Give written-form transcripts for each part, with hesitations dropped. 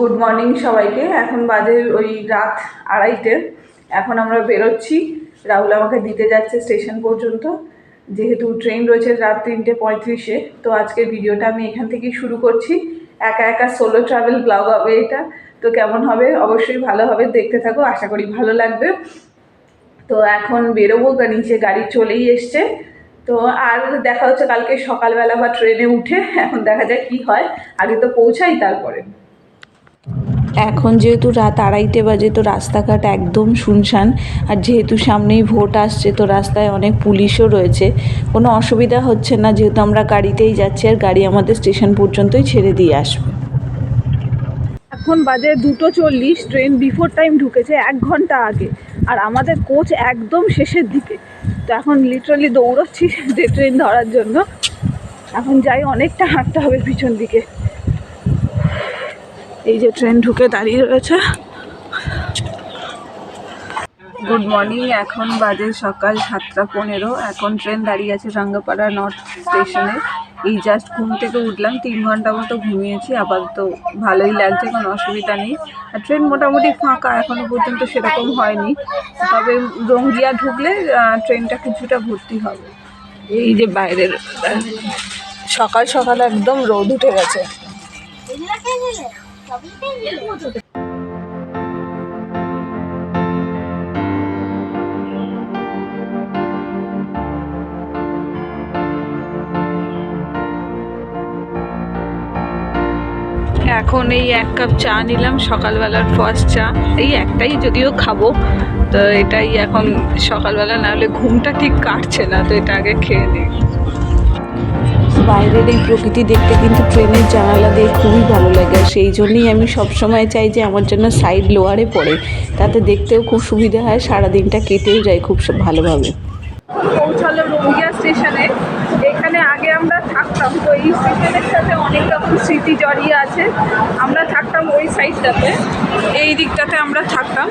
Good morning সবাইকে। এখন বাজে ওই রাত 2:30। এখন আমরা বেরোচ্ছি, রাহুল আমাকে দিতে যাচ্ছে স্টেশন পর্যন্ত, যেহেতু ট্রেন রয়েছে রাত 3:35-এ। তো আজকের ভিডিওটা আমি এখান থেকেই শুরু করছি। একা একা সোলো ট্রাভেল ব্লগ হবে এটা। তো কেমন হবে? অবশ্যই ভালো হবে, দেখতে থাকো, আশা করি ভালো লাগবে। তো এখন বেরোবো, নিচে গাড়ি চলেই এসছে। তো আর দেখা হচ্ছে কালকে সকালবেলা বা ট্রেনে উঠে। এখন দেখা যায় কি হয়, আগে তো পৌঁছাই তারপরে। এখন যেহেতু রাত 2:30 বাজে, তো রাস্তাঘাট একদম শুনশান। আর যেহেতু সামনেই ভোট আসছে, তো রাস্তায় অনেক পুলিশও রয়েছে। কোনো অসুবিধা হচ্ছে না, যেহেতু আমরা গাড়িতেই যাচ্ছি আর গাড়ি আমাদের স্টেশন পর্যন্তই ছেড়ে দিয়ে আসবে। এখন বাজে 2:40, ট্রেন বিফোর টাইম ঢুকেছে 1 ঘন্টা আগে। আর আমাদের কোচ একদম শেষের দিকে। তো এখন লিটারালি দৌড়চ্ছি যে ট্রেন ধরার জন্য। এখন যাই, অনেকটা হাঁটতে হবে পিছন দিকে। এই যে ট্রেন ঢুকে দাঁড়িয়ে রয়েছে। গুড মর্নিং, এখন বাজে সকাল 7:15। এখন ট্রেন দাঁড়িয়ে আছে রাঙ্গাপাড়া নর্থ স্টেশনে। এই জাস্ট ঘুম থেকে উঠলাম, 3 ঘন্টা মতো ঘুমিয়েছি। আপাতত ভালোই লাগছে, কোনো অসুবিধা নেই। আর ট্রেন মোটামুটি ফাঁকা, এখনো পর্যন্ত সেরকম হয়নি। তবে রঙ্গিয়া ঢুকলে ট্রেনটা কিছুটা ভর্তি হবে। এই যে বাইরের সকাল সকাল একদম রোদ উঠে গেছে। এখন এই 1 কাপ চা নিলাম, সকালবেলার ফার্স্ট চা। এই একটাই যদিও খাবো, তো এটাই এখন সকালবেলা, না হলে ঘুমটা ঠিক কাটছে না। তো এটা আগে খেয়ে নিই। বাইরের এই প্রকৃতি দেখতে কিন্তু ট্রেনের জানালা দিয়ে খুবই ভালো লাগে। আর সেই জন্যই আমি সবসময় চাই যে আমার জন্য সাইড লোয়ারে পড়ে, তাতে দেখতেও খুব সুবিধা হয়, সারাদিনটা কেটেও যায় খুব ভালোভাবে। পৌঁছালো রঙ্গিয়া স্টেশনে। এখানে আগে আমরা থাকতাম, তো এই স্টেশনের সাথে অনেক রকম স্মৃতি জড়িয়ে আছে। আমরা থাকতাম ওই সাইডটাতে, এই দিকটাতে আমরা থাকতাম,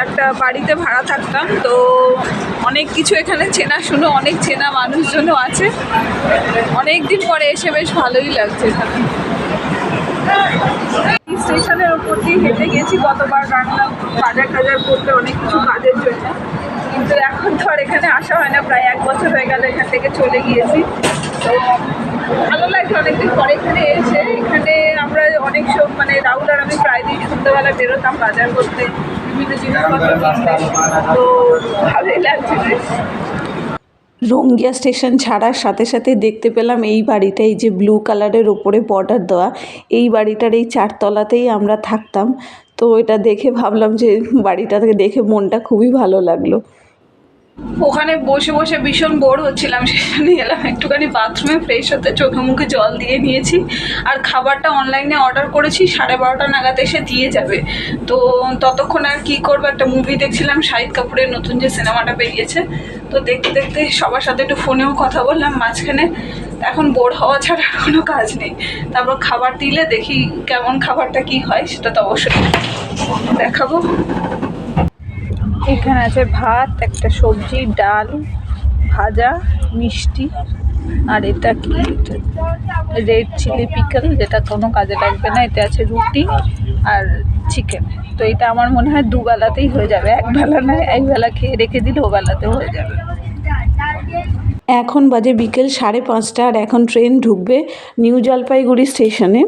একটা বাড়িতে ভাড়া থাকতাম। তো অনেক কিছু এখানে চেনাশুনো, অনেক চেনা মানুষজনও আছে। অনেক দিন পরে এসে বেশ ভালোই লাগছে এখানে। স্টেশনের ওপর দিয়ে হেঁটে গেছি কতবার, রান্না বাজার টাজার করতে, অনেক কিছু কাজের জন্য। কিন্তু এখন তো আর এখানে আসা হয় না, প্রায় 1 বছর হয়ে গেল এখান থেকে চলে গিয়েছি। তো ভালো লাগছে অনেকদিন পরে এখানে এসে। এখানে আমরা অনেক মানে রাহুল আর আমি প্রায় দিন সন্ধ্যাবেলা বেরোতাম বাজার করতে, বিভিন্ন জিনিসপত্র কিনতে। তো ভালোই লাগছে বেশ। রঙ্গিয়া স্টেশন ছাড়ার সাথে সাথে দেখতে পেলাম এই বাড়িটা, এই যে ব্লু কালারের ওপরে বর্ডার দেওয়া, এই বাড়িটার এই 4 তলাতেই আমরা থাকতাম। তো এটা দেখে ভাবলাম যে বাড়িটাকে দেখে মনটা খুবই ভালো লাগলো। ওখানে বসে বসে ভীষণ বোর হচ্ছিলাম, সেখানে এলাম একটুখানি বাথরুমে ফ্রেশ হতে, চোখে মুখে জল দিয়ে নিয়েছি। আর খাবারটা অনলাইনে অর্ডার করেছি, 12:30 নাগাদ এসে দিয়ে যাবে। তো ততক্ষণ আর কি করবো, একটা মুভি দেখছিলাম, শাহিদ কাপুরের নতুন যে সিনেমাটা বেরিয়েছে। তো দেখতে দেখতে সবার সাথে একটু ফোনেও কথা বললাম মাঝখানে। এখন বোর হওয়া ছাড়া কোনো কাজ নেই। তারপর খাবার দিলে দেখি কেমন খাবারটা কি হয়, সেটা তো অবশ্যই দেখাবো। এখানে আছে ভাত, একটা সবজি, ডাল, ভাজা, মিষ্টি, আর এটা কি, রেড চিলি পিকল, যেটা কোনো কাজে লাগবে না। এতে আছে রুটি আর চিকেন। তো এটা আমার মনে হয় 2 বেলাতেই হয়ে যাবে, 1 বেলা নয়, 1 বেলা খেয়ে রেখে দিলে ও বেলাতেও হয়ে যাবে। এখন বাজে বিকেল 5:30, আর এখন ট্রেন ঢুকবে নিউ জলপাইগুড়ি স্টেশনে।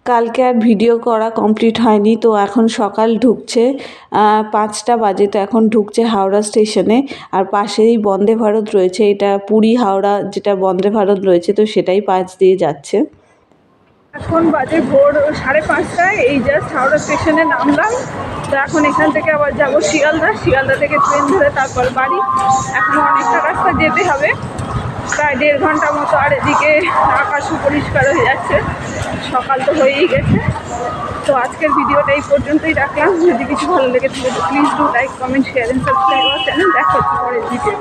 কালকে আর ভিডিও করা কমপ্লিট হয়নি, তো এখন সকাল ঢুকছে 5টা বাজে। তো এখন ঢুকছে হাওড়া স্টেশনে, আর পাশেই বন্দে ভারত রয়েছে। এটা পুরী হাওড়া যেটা বন্দে ভারত রয়েছে, তো সেটাই পাশ দিয়ে যাচ্ছে। এখন বাজে ভোর 5:30টায়, এই জাস্ট হাওড়া স্টেশনে নামলাম। তো এখন এখান থেকে আবার যাবো শিয়ালদা, শিয়ালদা থেকে ট্রেন ধরে তারপর বাড়ি। এখন অনেকটা রাস্তা যেতে হবে, প্রায় 1.5 ঘন্টা মতো। আর এদিকে আকাশও পরিষ্কার হয়ে যাচ্ছে, সকাল তো হয়েই গেছে। তো আজকের ভিডিওটা এই পর্যন্তই রাখলাম। যদি কিছু ভালো লেগে থাকে তো please do like, comment, share and subscribe our channel. দেখা হচ্ছে পরের ভিডিও।